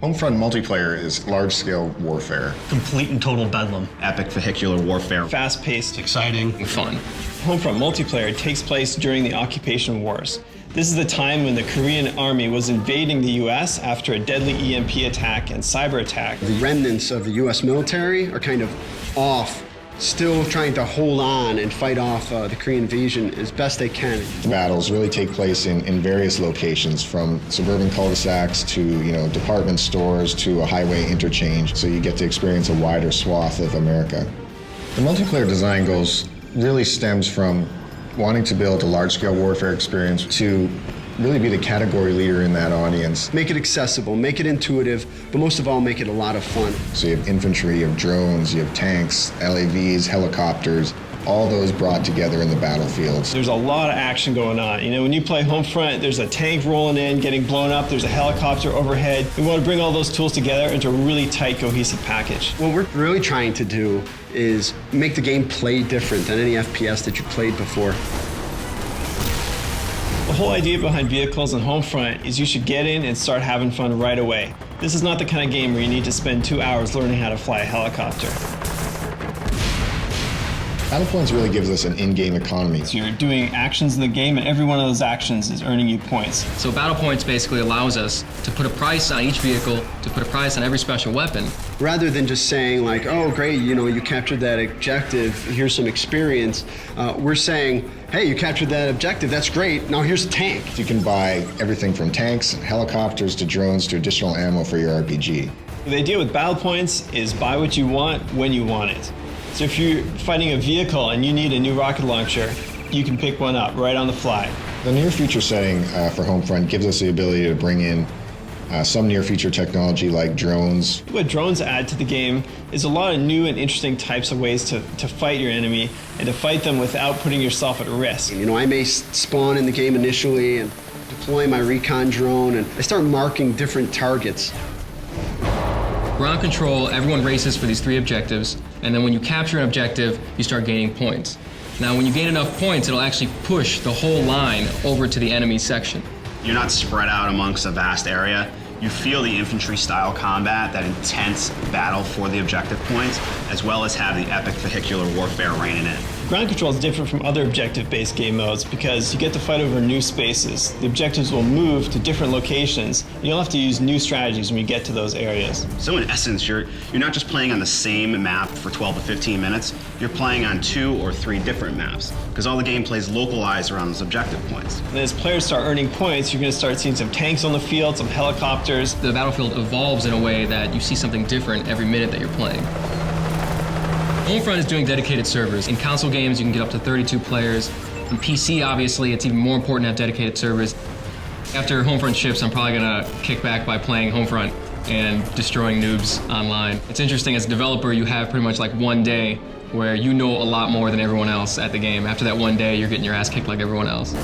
Homefront multiplayer is large-scale warfare. Complete and total bedlam. Epic vehicular warfare. Fast-paced, exciting, and fun. Homefront multiplayer takes place during the occupation wars. This is the time when the Korean army was invading the US after a deadly EMP attack and cyber attack. The remnants of the US military are kind of off, still trying to hold on and fight off the Korean invasion as best they can. The battles really take place in various locations, from suburban cul-de-sacs to department stores to a highway interchange, so you get to experience a wider swath of America. The multiplayer design goals really stems from wanting to build a large-scale warfare experience to really be the category leader in that audience. Make it accessible, make it intuitive, but most of all, make it a lot of fun. So you have infantry, you have drones, you have tanks, LAVs, helicopters, all those brought together in the battlefields. There's a lot of action going on. When you play Homefront, there's a tank rolling in, getting blown up, there's a helicopter overhead. We want to bring all those tools together into a really tight, cohesive package. What we're really trying to do is make the game play different than any FPS that you played before. The whole idea behind vehicles and Homefront is you should get in and start having fun right away. This is not the kind of game where you need to spend 2 hours learning how to fly a helicopter. Battlepoints really gives us an in-game economy. So you're doing actions in the game, and every one of those actions is earning you points. So Battle Points basically allows us to put a price on each vehicle, to put a price on every special weapon. Rather than just saying like, oh great, you captured that objective, here's some experience, we're saying, hey, you captured that objective, that's great, now here's a tank. You can buy everything from tanks, helicopters, to drones, to additional ammo for your RPG. The idea with Battle Points is buy what you want when you want it. So if you're fighting a vehicle and you need a new rocket launcher, you can pick one up right on the fly. The near future setting for Homefront gives us the ability to bring in some near future technology like drones. What drones add to the game is a lot of new and interesting types of ways to fight your enemy and to fight them without putting yourself at risk. I may spawn in the game initially and deploy my recon drone, and I start marking different targets. Ground control, everyone races for these 3 objectives, and then when you capture an objective, you start gaining points. Now, when you gain enough points, it'll actually push the whole line over to the enemy section. You're not spread out amongst a vast area. You feel the infantry-style combat, that intense battle for the objective points, as well as have the epic vehicular warfare reigning in. Ground control is different from other objective-based game modes because you get to fight over new spaces. The objectives will move to different locations, and you'll have to use new strategies when you get to those areas. So in essence, you're not just playing on the same map for 12 to 15 minutes, you're playing on 2 or 3 different maps, because all the gameplay is localized around those objective points. And as players start earning points, you're going to start seeing some tanks on the field, some helicopters. The battlefield evolves in a way that you see something different every minute that you're playing. Homefront is doing dedicated servers. In console games, you can get up to 32 players. In PC, obviously, it's even more important to have dedicated servers. After Homefront ships, I'm probably gonna kick back by playing Homefront and destroying noobs online. It's interesting, as a developer, you have pretty much like one day where you know a lot more than everyone else at the game. After that one day, you're getting your ass kicked like everyone else.